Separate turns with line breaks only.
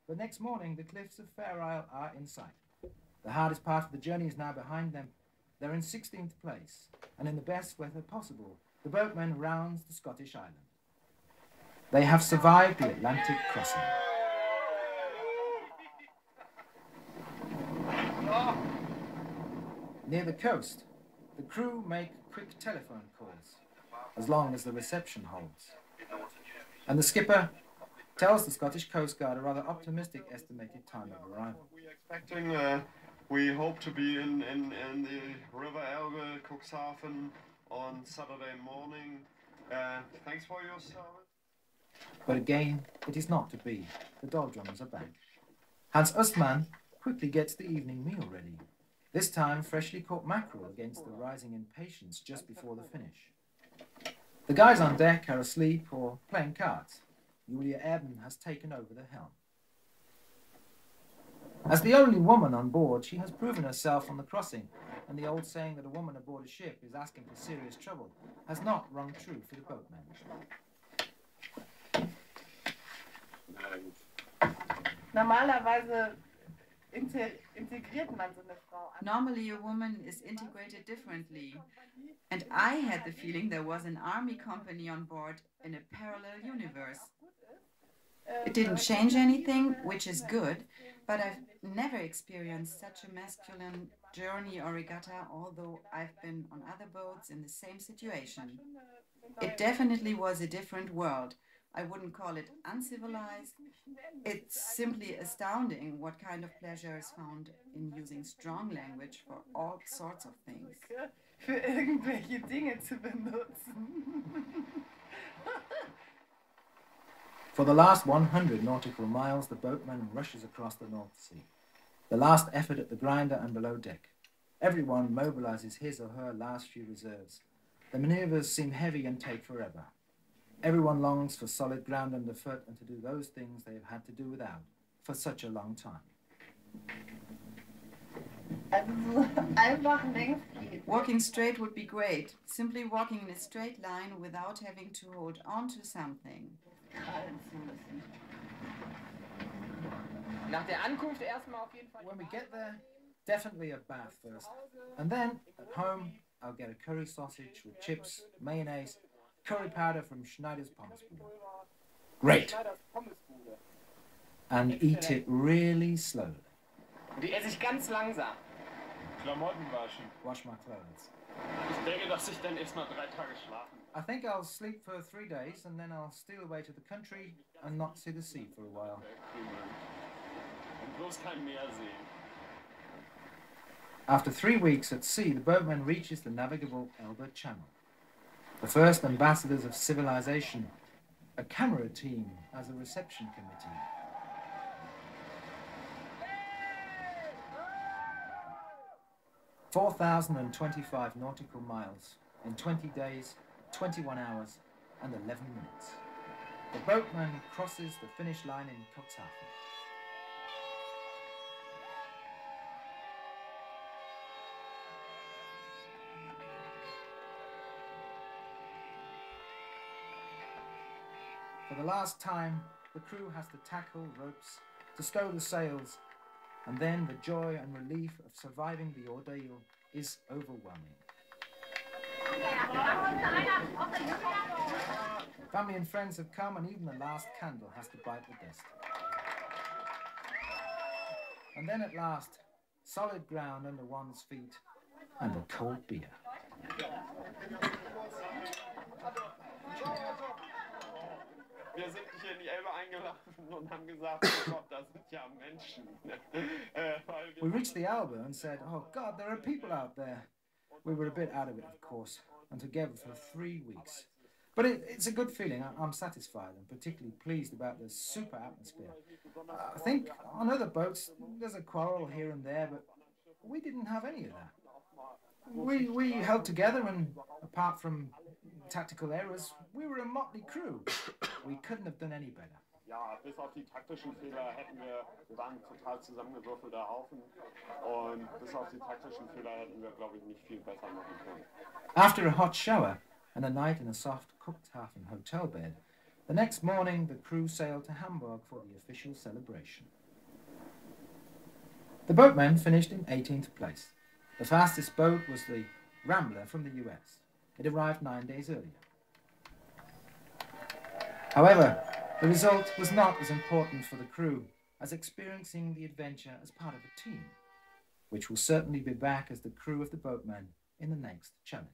But next morning, the cliffs of Fair Isle are in sight. The hardest part of the journey is now behind them. They're in 16th place, and in the best weather possible, the boatman rounds the Scottish island. They have survived the Atlantic crossing. Near the coast, the crew make quick telephone calls, as long as the reception holds. And the skipper tells the Scottish Coast Guard a rather optimistic estimated time of arrival.
We're expecting, we hope to be in the River Elbe, Cuxhaven on Saturday morning. Thanks for your service.
But again, it is not to be. The doldrums are back. Hans Ostmann quickly gets the evening meal ready. This time, freshly caught mackerel against the rising impatience just before the finish. The guys on deck are asleep or playing cards. Julia Erden has taken over the helm. As the only woman on board, she has proven herself on the crossing, and the old saying that a woman aboard a ship is asking for serious trouble has not rung true for the boatmen.
Normalerweise integriert man so eine Frau.
Normally a woman is integrated differently. And I had the feeling there was an army company on board in a parallel universe. It didn't change anything, which is good, but I've never experienced such a masculine journey or regatta, although I've been on other boats in the same situation. It definitely was a different world. I wouldn't call it uncivilized. It's simply astounding what kind of pleasure is found in using strong language for all sorts of things.
Für irgendwelche Dinge zu benutzen.
For the last 100 nautical miles, the boatman rushes across the North Sea. The last effort at the grinder and below deck. Everyone mobilizes his or her last few reserves. The maneuvers seem heavy and take forever. Everyone longs for solid ground underfoot and to do those things they have had to do without for such a long time.
Walking straight would be great. Simply walking in a straight line without having to hold on to something.
When we get there, definitely a bath first. And then, at home, I'll get a curry sausage with chips, mayonnaise, curry powder from Schneider's Pommesbude. Great! And eat it really slowly.
Die esse ich ganz langsam.
Klamotten waschen.
Wash my clothes.
Ich denke, dass ich dann erst mal 3 Tage schlafen.
I think I'll sleep for 3 days and then I'll steal away to the country and not see the sea for a while.
Und bloß kein Meer sehen.
After 3 weeks at sea, the boatman reaches the navigable Elbe Channel. The first ambassadors of civilization, a camera team as a reception committee. "4,025 nautical miles in 20 days, 21 hours and 11 minutes. The boatman crosses the finish line in Cuxhaven. For the last time, the crew has to tackle ropes, to stow the sails, and then the joy and relief of surviving the ordeal is overwhelming. Family and friends have come, and even the last candle has to bite the dust. And then at last, solid ground under one's feet and a cold beer.
Wir sind hier in die Elbe eingelaufen und haben gesagt, oh Gott, da sind ja Menschen.
We reached the Elbe and said, oh God, there are people out there. We were a bit out of it, of course, and together for 3 weeks. But it's a good feeling. I'm satisfied and particularly pleased about the super atmosphere. I think on other boats, there's a quarrel here and there, but we didn't have any of that. We held together, and apart from tactical errors, we were a motley crew. We couldn't have done any better.
Ja, bis auf die taktischen Fehler wir waren ein total zusammengewürfelter Haufen und bis auf die taktischen Fehler hätten wir, glaube ich, nicht viel besser machen können.
After a hot shower and a night in a soft Cuxhaven hotel bed, The next morning, the crew sailed to Hamburg for the official celebration. The Boatman finished in 18th place. The fastest boat was the Rambler from the US. It arrived 9 days earlier. However, the result was not as important for the crew as experiencing the adventure as part of a team, which will certainly be back as the crew of the Boatman in the next challenge.